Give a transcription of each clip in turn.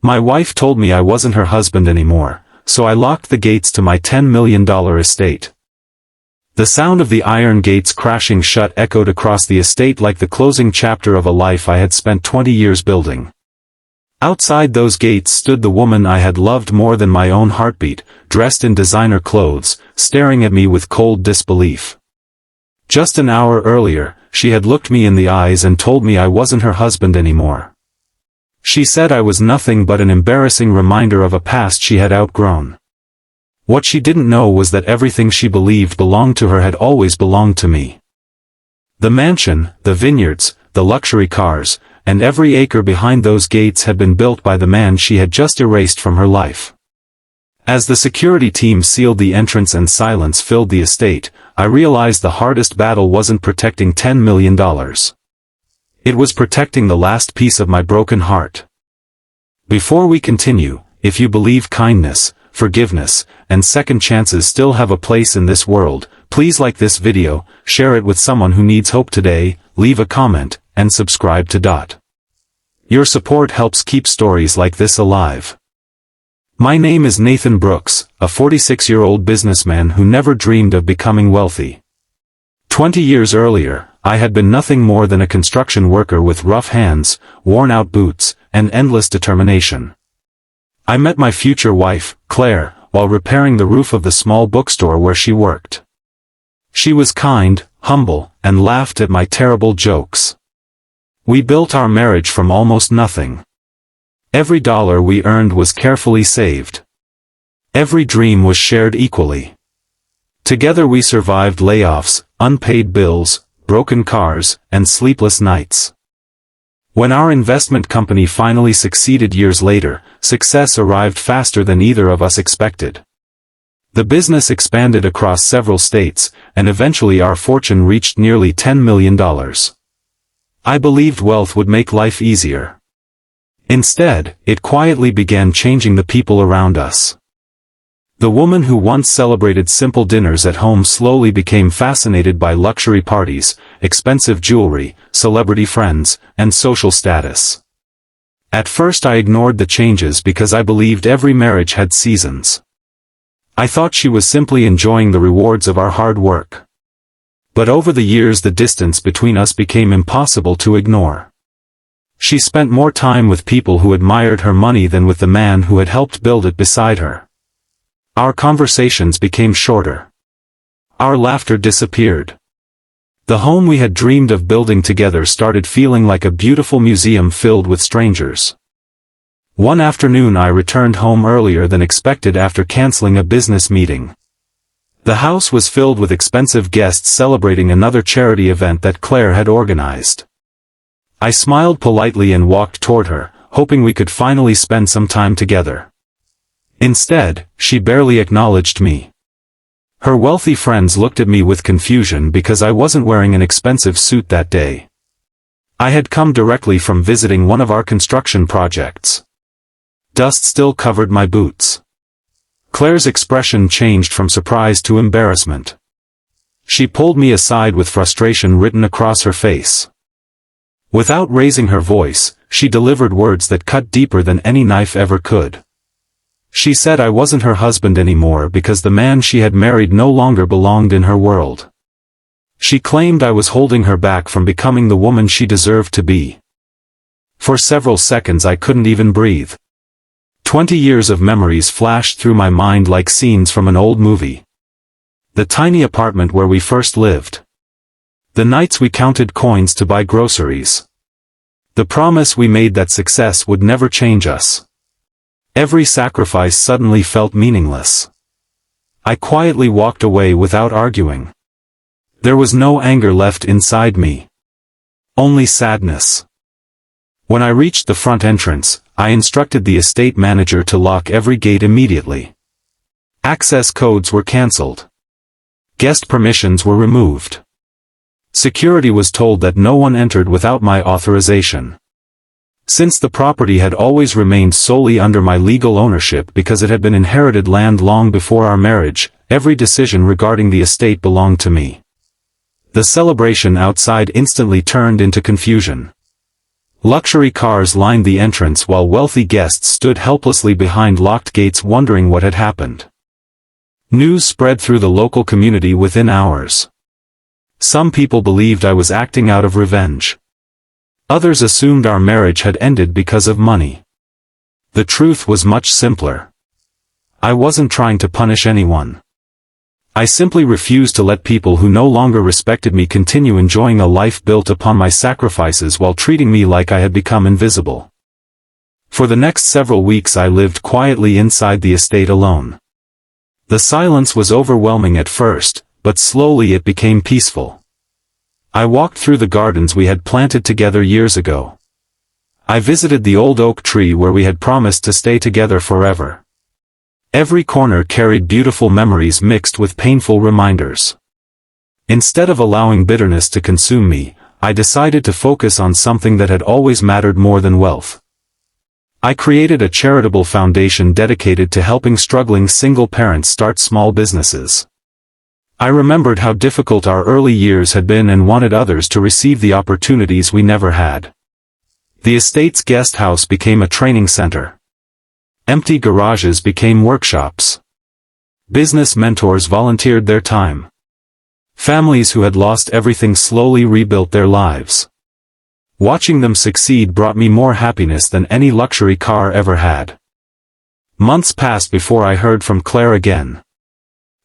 My wife told me I wasn't her husband anymore, so I locked the gates to my $10 million estate. The sound of the iron gates crashing shut echoed across the estate like the closing chapter of a life I had spent 20 years building. Outside those gates stood the woman I had loved more than my own heartbeat, dressed in designer clothes, staring at me with cold disbelief. Just an hour earlier, she had looked me in the eyes and told me I wasn't her husband anymore. She said I was nothing but an embarrassing reminder of a past she had outgrown. What she didn't know was that everything she believed belonged to her had always belonged to me. The mansion, the vineyards, the luxury cars, and every acre behind those gates had been built by the man she had just erased from her life. As the security team sealed the entrance and silence filled the estate, I realized the hardest battle wasn't protecting $10 million. It was protecting the last piece of my broken heart. Before we continue, if you believe kindness, forgiveness, and second chances still have a place in this world, please like this video, share it with someone who needs hope today, leave a comment, and subscribe to Your support helps keep stories like this alive. My name is Nathan Brooks, a 46-year-old businessman who never dreamed of becoming wealthy. 20 years earlier, I had been nothing more than a construction worker with rough hands, worn-out boots, and endless determination. I met my future wife, Claire, while repairing the roof of the small bookstore where she worked. She was kind, humble, and laughed at my terrible jokes. We built our marriage from almost nothing. Every dollar we earned was carefully saved. Every dream was shared equally. Together we survived layoffs, unpaid bills, broken cars, and sleepless nights. When our investment company finally succeeded years later, success arrived faster than either of us expected. The business expanded across several states, and eventually our fortune reached nearly $10 million. I believed wealth would make life easier. Instead, it quietly began changing the people around us. The woman who once celebrated simple dinners at home slowly became fascinated by luxury parties, expensive jewelry, celebrity friends, and social status. At first I ignored the changes because I believed every marriage had seasons. I thought she was simply enjoying the rewards of our hard work. But over the years the distance between us became impossible to ignore. She spent more time with people who admired her money than with the man who had helped build it beside her. Our conversations became shorter. Our laughter disappeared. The home we had dreamed of building together started feeling like a beautiful museum filled with strangers. One afternoon I returned home earlier than expected after canceling a business meeting. The house was filled with expensive guests celebrating another charity event that Claire had organized. I smiled politely and walked toward her, hoping we could finally spend some time together. Instead, she barely acknowledged me. Her wealthy friends looked at me with confusion because I wasn't wearing an expensive suit that day. I had come directly from visiting one of our construction projects. Dust still covered my boots. Claire's expression changed from surprise to embarrassment. She pulled me aside with frustration written across her face. Without raising her voice, she delivered words that cut deeper than any knife ever could. She said I wasn't her husband anymore because the man she had married no longer belonged in her world. She claimed I was holding her back from becoming the woman she deserved to be. For several seconds I couldn't even breathe. 20 years of memories flashed through my mind like scenes from an old movie. The tiny apartment where we first lived. The nights we counted coins to buy groceries. The promise we made that success would never change us. Every sacrifice suddenly felt meaningless. I quietly walked away without arguing. There was no anger left inside me. Only sadness. When I reached the front entrance, I instructed the estate manager to lock every gate immediately. Access codes were cancelled. Guest permissions were removed. Security was told that no one entered without my authorization. Since the property had always remained solely under my legal ownership because it had been inherited land long before our marriage, every decision regarding the estate belonged to me. The celebration outside instantly turned into confusion. Luxury cars lined the entrance while wealthy guests stood helplessly behind locked gates wondering what had happened. News spread through the local community within hours. Some people believed I was acting out of revenge. Others assumed our marriage had ended because of money. The truth was much simpler. I wasn't trying to punish anyone. I simply refused to let people who no longer respected me continue enjoying a life built upon my sacrifices while treating me like I had become invisible. For the next several weeks I lived quietly inside the estate alone. The silence was overwhelming at first, but slowly it became peaceful. I walked through the gardens we had planted together years ago. I visited the old oak tree where we had promised to stay together forever. Every corner carried beautiful memories mixed with painful reminders. Instead of allowing bitterness to consume me, I decided to focus on something that had always mattered more than wealth. I created a charitable foundation dedicated to helping struggling single parents start small businesses. I remembered how difficult our early years had been and wanted others to receive the opportunities we never had. The estate's guest house became a training center. Empty garages became workshops. Business mentors volunteered their time. Families who had lost everything slowly rebuilt their lives. Watching them succeed brought me more happiness than any luxury car ever had. Months passed before I heard from Claire again.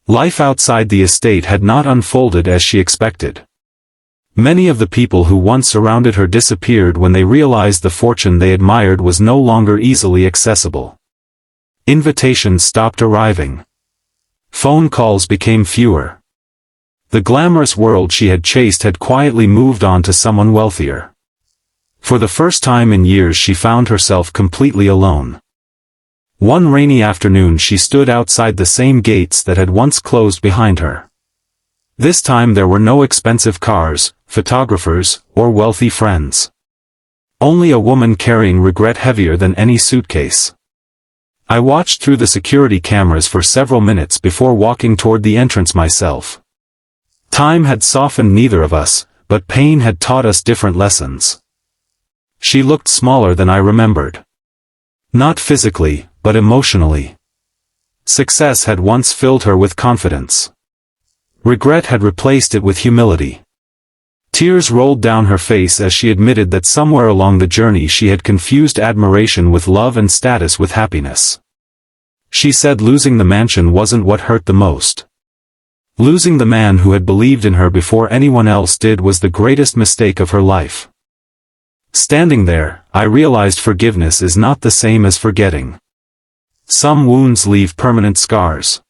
Life outside the estate had not unfolded as she expected. Many of the people who once surrounded her disappeared when they realized the fortune they admired was no longer easily accessible. Invitations stopped arriving. Phone calls became fewer. The glamorous world she had chased had quietly moved on to someone wealthier. For the first time in years she found herself completely alone. One rainy afternoon she stood outside the same gates that had once closed behind her. This time there were no expensive cars, photographers, or wealthy friends. Only a woman carrying regret heavier than any suitcase. I watched through the security cameras for several minutes before walking toward the entrance myself. Time had softened neither of us, but pain had taught us different lessons. She looked smaller than I remembered. Not physically, but emotionally. Success had once filled her with confidence. Regret had replaced it with humility. Tears rolled down her face as she admitted that somewhere along the journey she had confused admiration with love and status with happiness. She said losing the mansion wasn't what hurt the most. Losing the man who had believed in her before anyone else did was the greatest mistake of her life. Standing there, I realized forgiveness is not the same as forgetting. Some wounds leave permanent scars.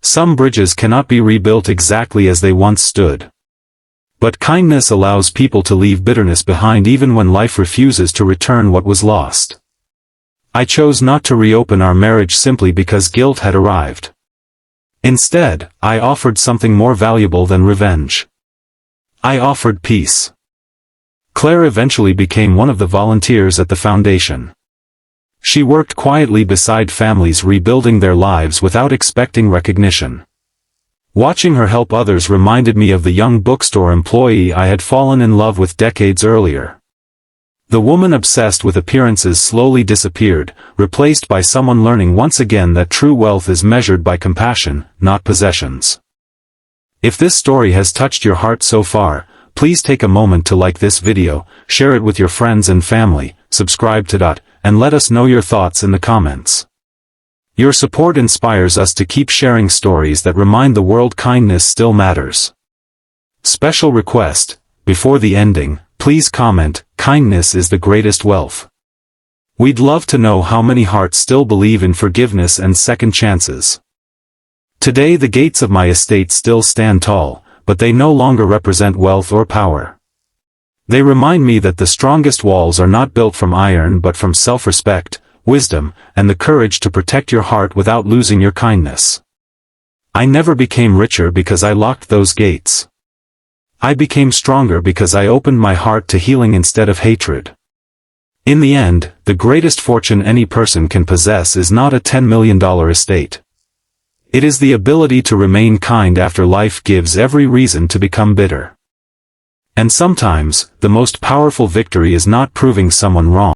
Some bridges cannot be rebuilt exactly as they once stood. But kindness allows people to leave bitterness behind even when life refuses to return what was lost. I chose not to reopen our marriage simply because guilt had arrived. Instead, I offered something more valuable than revenge. I offered peace. Claire eventually became one of the volunteers at the foundation. She worked quietly beside families rebuilding their lives without expecting recognition. Watching her help others reminded me of the young bookstore employee I had fallen in love with decades earlier. The woman obsessed with appearances slowly disappeared, replaced by someone learning once again that true wealth is measured by compassion, not possessions. If this story has touched your heart so far, please take a moment to like this video, share it with your friends and family, subscribe to and let us know your thoughts in the comments. Your support inspires us to keep sharing stories that remind the world kindness still matters. Special request, before the ending, please comment, kindness is the greatest wealth. We'd love to know how many hearts still believe in forgiveness and second chances. Today the gates of my estate still stand tall, but they no longer represent wealth or power. They remind me that the strongest walls are not built from iron but from self-respect, wisdom, and the courage to protect your heart without losing your kindness. I never became richer because I locked those gates. I became stronger because I opened my heart to healing instead of hatred. In the end, the greatest fortune any person can possess is not a $10 million estate. It is the ability to remain kind after life gives every reason to become bitter. And sometimes, the most powerful victory is not proving someone wrong.